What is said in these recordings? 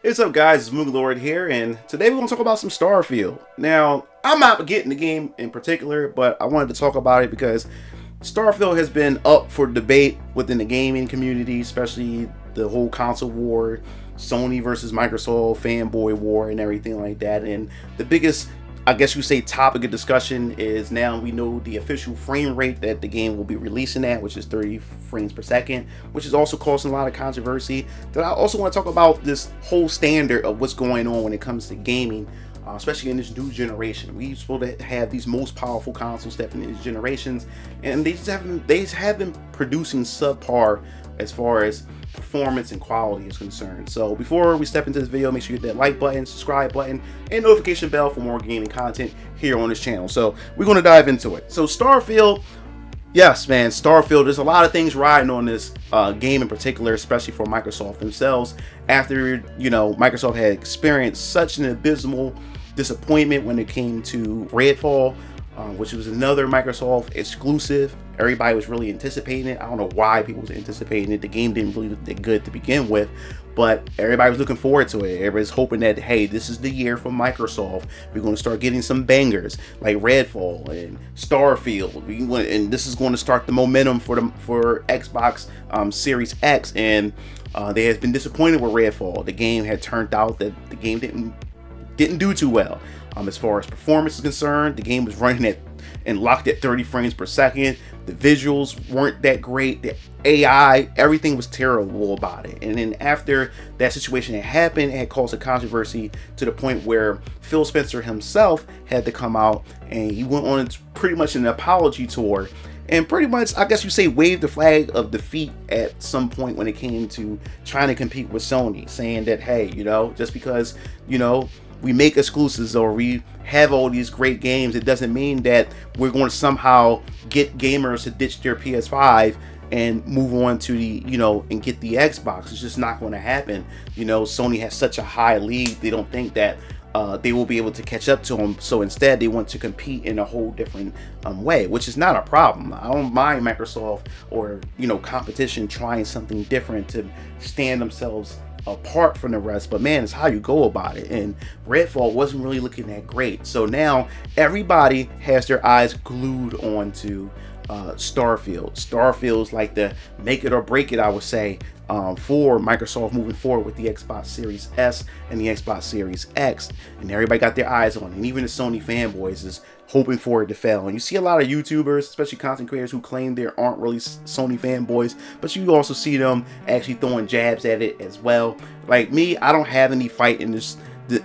What's up, guys? It's MugenLord here, and today we're going to talk about some Starfield. Now, I'm not getting the game in particular, but I wanted to talk about it because Starfield has been up for debate within the gaming community, especially the whole console war, Sony versus Microsoft, fanboy war, and everything like that. And the biggest, I guess you say, topic of discussion is now we know the official frame rate that the game will be releasing at, which is 30 frames per second, which is also causing a lot of controversy. Then I also want to talk about this whole standard of what's going on when it comes to gaming, especially in this new generation. We're supposed to have these most powerful consoles stepping in these generations, and they have been producing subpar as far as performance and quality is concerned. So before we step into this video, make sure you hit that like button, subscribe button, and notification bell for more gaming content here on this channel. So we're going to dive into it. So Starfield, yes, man, Starfield. There's a lot of things riding on this game in particular, especially for Microsoft themselves. After Microsoft had experienced such an abysmal disappointment when it came to Redfall, which was another Microsoft exclusive. Everybody was really anticipating it. I don't know why people was anticipating it. The game didn't really look that good to begin with, but everybody was looking forward to it. Everybody's hoping that, hey, this is the year for Microsoft. We're going to start getting some bangers like Redfall and Starfield. And this is going to start the momentum for Xbox Series X. And they have been disappointed with Redfall. The game had turned out that the game didn't do too well. As far as performance is concerned, the game was running at and locked at 30 frames per second. The visuals weren't that great. The AI, everything was terrible about it. And then after that situation had happened, it had caused a controversy to the point where Phil Spencer himself had to come out, and he went on pretty much an apology tour, and pretty much, I guess you say, waved the flag of defeat at some point when it came to trying to compete with Sony, saying that, hey, just because, we make exclusives or we have all these great games, it doesn't mean that we're going to somehow get gamers to ditch their PS5 and move on to the, and get the Xbox. It's just not going to happen. Sony has such a high lead, they don't think that they will be able to catch up to them. So instead, they want to compete in a whole different way, which is not a problem. I don't mind Microsoft or, competition trying something different to stand themselves apart from the rest, but man, it's how you go about it. And Redfall wasn't really looking that great, so now everybody has their eyes glued onto Starfield. Starfield's like the make it or break it, I would say, for Microsoft moving forward with the Xbox Series S and the Xbox Series X, and everybody got their eyes on it. And even the Sony fanboys is hoping for it to fail. And you see a lot of YouTubers, especially content creators, who claim there aren't really Sony fanboys, but you also see them actually throwing jabs at it as well. Like me, I don't have any fight in this,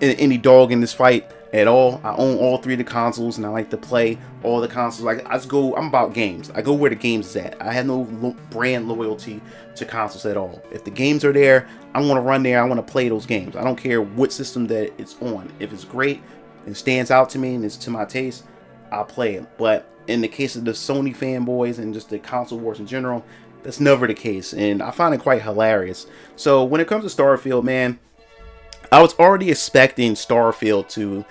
any dog in this fight at all. I own all three of the consoles, and I like to play all the consoles. Like I'm about games. I go where the games is at. I have no brand loyalty to consoles at all. If the games are there, I want to run there. I want to play those games. I don't care what system that it's on. If it's great and stands out to me and it's to my taste, I'll play it. But in the case of the Sony fanboys and just the console wars in general, that's never the case, and I find it quite hilarious. So when it comes to Starfield, man, I was already expecting Starfield to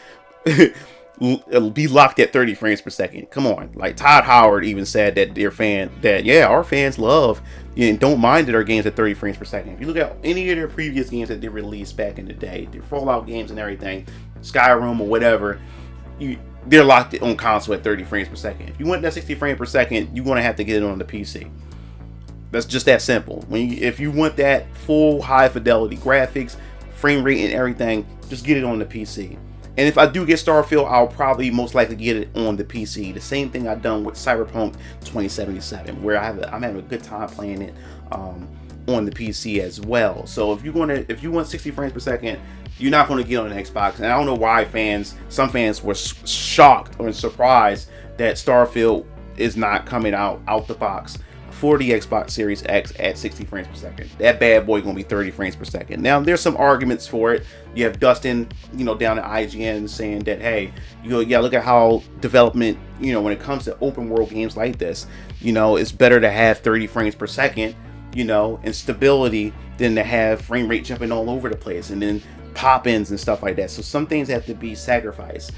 be locked at 30 frames per second. Come on, like Todd Howard even said that our fans love and don't mind that our games at 30 frames per second. If you look at any of their previous games that they released back in the day, their Fallout games and everything, Skyrim or whatever, they're locked on console at 30 frames per second. If you want that 60 frames per second, you're going to have to get it on the PC. That's just that simple. If you want that full high fidelity graphics, frame rate and everything, just get it on the PC. And if I do get Starfield, I'll probably most likely get it on the PC. The same thing I've done with Cyberpunk 2077, where I'm having a good time playing it on the PC as well. So if you want 60 frames per second, you're not going to get on an Xbox. And I don't know why some fans were shocked or surprised that Starfield is not coming out the box for the Xbox Series X at 60 frames per second. That bad boy gonna be 30 frames per second. Now there's some arguments for it. You have Dustin, down at IGN saying that, hey, look at how development, when it comes to open world games like this, it's better to have 30 frames per second, and stability than to have frame rate jumping all over the place and then pop-ins and stuff like that. So some things have to be sacrificed.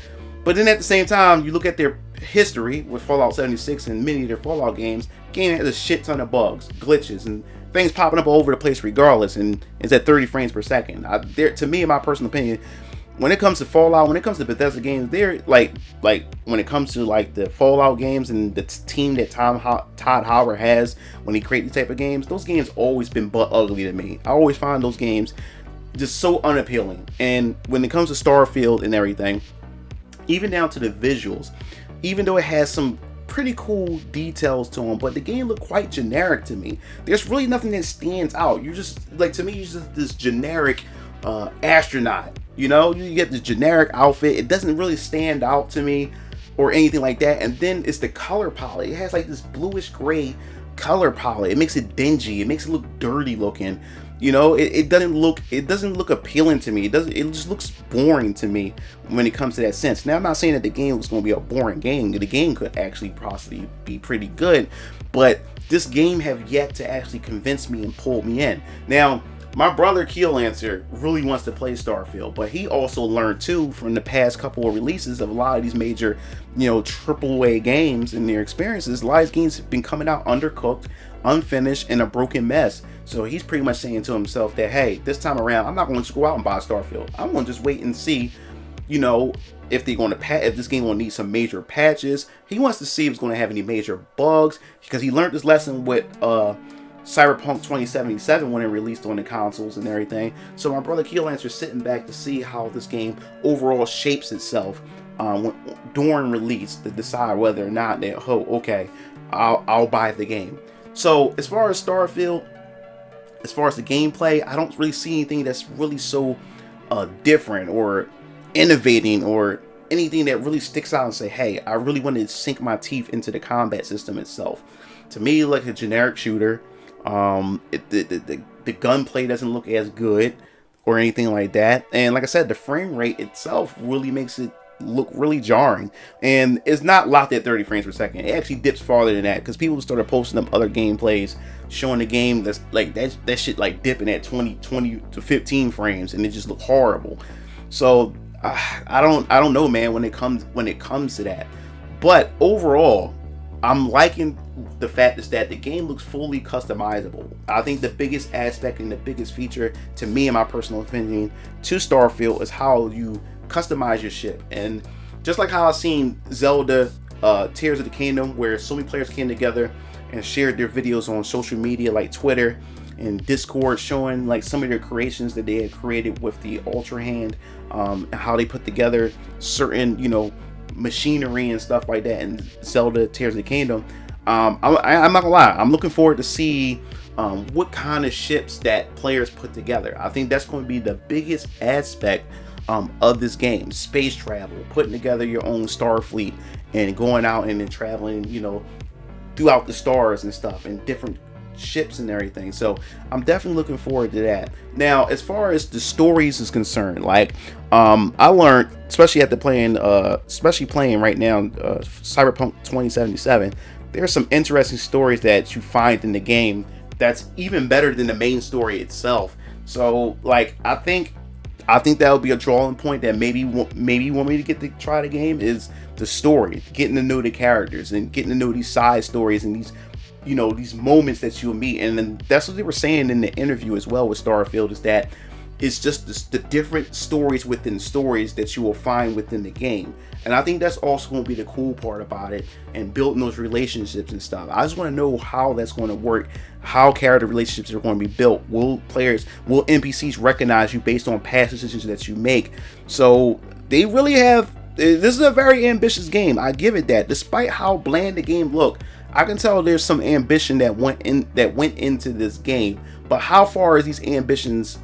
But then at the same time, you look at their history with Fallout 76 and many of their Fallout games, game has a shit ton of bugs, glitches, and things popping up all over the place regardless, and it's at 30 frames per second. To me, in my personal opinion, when it comes to Fallout, when it comes to Bethesda games, they're like when it comes to like the Fallout games and the team that Todd Howard has when he creates these type of games, those games always been butt ugly to me. I always find those games just so unappealing. And when it comes to Starfield and everything, even down to the visuals, even though it has some pretty cool details to them, but the game looked quite generic to me. There's really nothing that stands out. You just like, to me, you're just this generic astronaut. You know, you get this generic outfit. It doesn't really stand out to me or anything like that. And then it's the color palette. It has like this bluish gray color palette. It makes it dingy. It makes it look dirty looking. You know, it doesn't look appealing to me. It just looks boring to me when it comes to that sense. Now, I'm not saying that the game was going to be a boring game. The game could actually possibly be pretty good, but this game have yet to actually convince me and pull me in. Now, my brother Keelancer really wants to play Starfield, but he also learned too from the past couple of releases of a lot of these major, you know, AAA games and their experiences. A lot of these games have been coming out undercooked, unfinished, and a broken mess. So he's pretty much saying to himself that, hey, this time around, I'm not going to just go out and buy Starfield. I'm going to just wait and see, you know, if they're going to if this game will need some major patches. He wants to see if it's going to have any major bugs, because he learned this lesson with Cyberpunk 2077 when it released on the consoles and everything. So my brother Keelancer is sitting back to see how this game overall shapes itself during release, to decide whether or not that, oh, okay, I'll buy the game. So as far as Starfield, as far as the gameplay, I don't really see anything that's really so different or innovating or anything that really sticks out and say, hey, I really want to sink my teeth into the combat system itself. To me, like a generic shooter. The gunplay doesn't look as good or anything like that, and like I said, the frame rate itself really makes it look really jarring, and it's not locked at 30 frames per second. It actually dips farther than that, because people started posting up other gameplays showing the game that's like that shit like dipping at 20 to 15 frames, and it just looked horrible. So I don't know, man, when it comes to that. But overall, I'm liking the fact is that the game looks fully customizable. I think the biggest aspect and the biggest feature, to me, in my personal opinion, to Starfield is how you customize your ship. And just like how I've seen Zelda Tears of the Kingdom, where so many players came together and shared their videos on social media like Twitter and Discord, showing like some of their creations that they had created with the Ultra Hand, and how they put together certain, you know, machinery and stuff like that in Zelda Tears of the Kingdom. I'm not gonna lie, I'm looking forward to see what kind of ships that players put together. I think that's going to be the biggest aspect of this game. Space travel, putting together your own Starfleet and going out and then traveling, you know, throughout the stars and stuff, and different ships and everything. So I'm definitely looking forward to that. Now, as far as the stories is concerned, like I learned, especially after playing right now Cyberpunk 2077, there's some interesting stories that you find in the game that's even better than the main story itself. So like I think that would be a drawing point that maybe you want me to get to try the game, is the story, getting to know the characters and getting to know these side stories and these, you know, these moments that you'll meet. And then that's what they were saying in the interview as well with Starfield, is that it's just the different stories within stories that you will find within the game. And I think that's also going to be the cool part about it, and building those relationships and stuff. I just want to know how that's going to work, how character relationships are going to be built. Will NPCs recognize you based on past decisions that you make? So they really have, this is a very ambitious game. I give it that. Despite how bland the game looked, I can tell there's some ambition that went into this game. But how far is these ambitions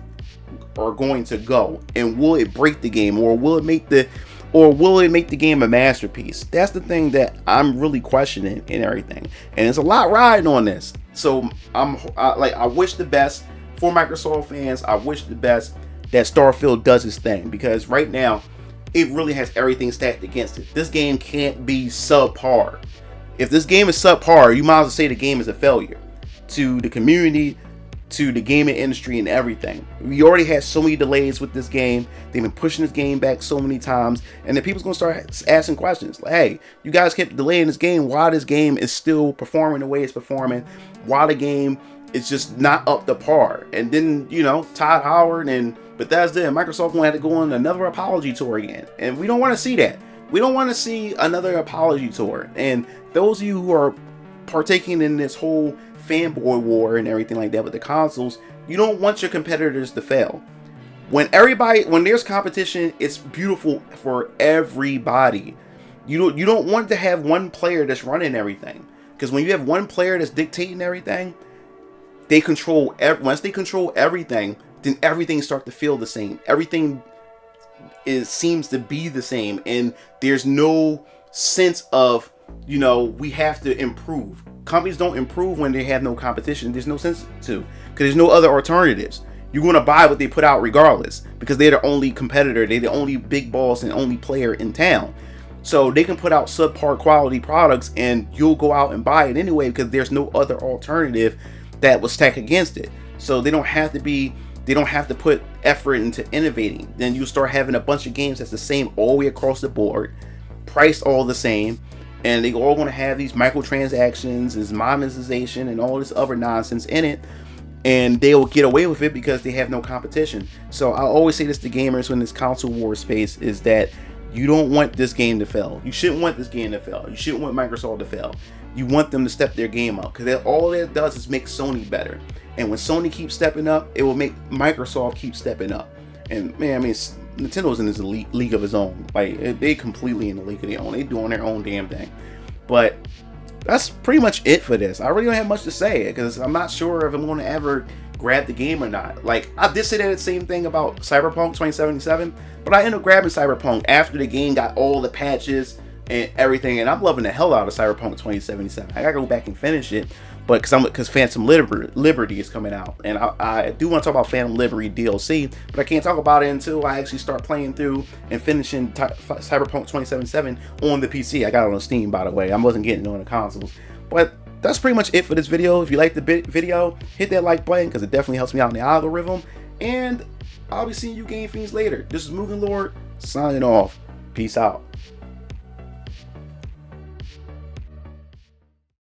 are going to go, and will it break the game, or will it make the game a masterpiece? That's the thing that I'm really questioning and everything. And it's a lot riding on this. So I wish the best for Microsoft fans. I wish the best that Starfield does its thing, because right now it really has everything stacked against it. This game can't be subpar. If this game is subpar, you might as well say the game is a failure to the community, to the gaming industry, and everything. We already had so many delays with this game. They've been pushing this game back so many times, and then people's gonna start asking questions like, hey, you guys kept delaying this game, why this game is still performing the way it's performing, why the game it's just not up to par. And then, you know, Todd Howard and Bethesda and Microsoft going to have to go on another apology tour again. And we don't want to see that. We don't want to see another apology tour. And those of you who are partaking in this whole fanboy war and everything like that with the consoles, you don't want your competitors to fail. When there's competition, it's beautiful for everybody. You don't want to have one player that's running everything. Because when you have one player that's dictating everything, once they control everything, then everything starts to feel the same. Everything seems to be the same, and there's no sense of, you know, we have to improve. Companies don't improve when they have no competition. There's no sense to, because there's no other alternatives. You're going to buy what they put out regardless, because they're the only competitor, they're the only big boss and only player in town. So they can put out subpar quality products and you'll go out and buy it anyway, because there's no other alternative that will stack against it. So they don't have to put effort into innovating. Then you start having a bunch of games that's the same all the way across the board, priced all the same, and they all going to have these microtransactions, this monetization, and all this other nonsense in it, and they will get away with it because they have no competition. So I always say this to gamers when this console war space is that you don't want this game to fail. You shouldn't want this game to fail. You shouldn't want Microsoft to fail. You want them to step their game up, because all it does is make Sony better. And when Sony keeps stepping up, it will make Microsoft keep stepping up. And man, I mean, Nintendo's in this league of its own. Like, they completely in the league of their own. They doing their own damn thing. But that's pretty much it for this. I really don't have much to say, because I'm not sure if I'm going to ever grab the game or not. Like, I did say that the same thing about Cyberpunk 2077, but I ended up grabbing Cyberpunk after the game got all the patches and everything, and I'm loving the hell out of Cyberpunk 2077. I gotta go back and finish it, but because Phantom Liberty is coming out, and I do want to talk about Phantom Liberty DLC, but I can't talk about it until I actually start playing through and finishing Cyberpunk 2077 on the PC. I got it on Steam, by the way. I wasn't getting it on the consoles, but that's pretty much it for this video. If you like the video, hit that like button, because it definitely helps me out in the algorithm, and I'll be seeing you Game Fiends later. This is MugenLord signing off. Peace out.